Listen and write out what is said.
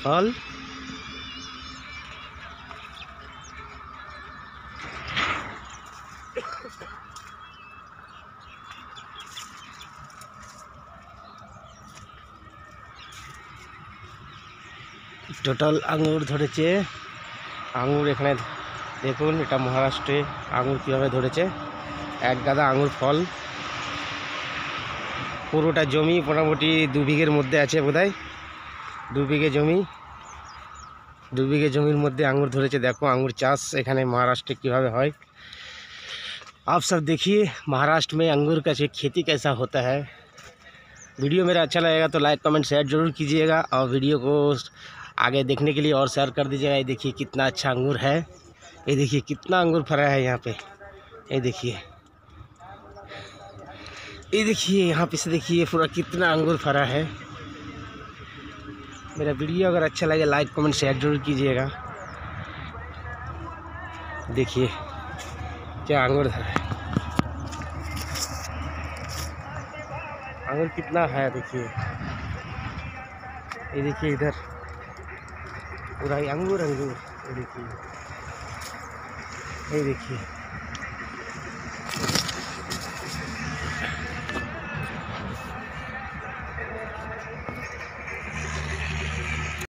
फल। টোটাল আঙুর ধরেছে। আঙুর এখানে দেখুন, এটা মহারাষ্ট্রে আঙুর কীভাবে ধরেছে। এক গাদা আঙুর ফল। পুরোটা জমি মোটামুটি 2 বিঘের মধ্যে আছে বোধহয়। 2 বিঘে জমি, 2 বিঘে জমির মধ্যে आंगूर ধরেছে। देखो आंगूर चाष এখানে महाराष्ट्र কিভাবে হয়। आप सब देखिए महाराष्ट्र में अंगूर का खेती कैसा होता है। वीडियो मेरा अच्छा लगेगा तो लाइक कमेंट शेयर जरूर कीजिएगा और वीडियो को आगे देखने के लिए और शेयर कर दीजिएगा। ये देखिए कितना अच्छा अंगूर है। ये देखिए कितना अंगूर फरा है यहाँ पे। ये देखिए, ये देखिए यहाँ पे से देखिए पूरा कितना अंगूर फरा है। मेरा वीडियो अगर अच्छा लगे लाइक कमेंट शेयर जरूर कीजिएगा। देखिए क्या अंगूर है, अंगूर कितना है देखिए। ये देखिए इधर पूरा ही अंगूर अंगूर। ये देखिए, ये देखिए।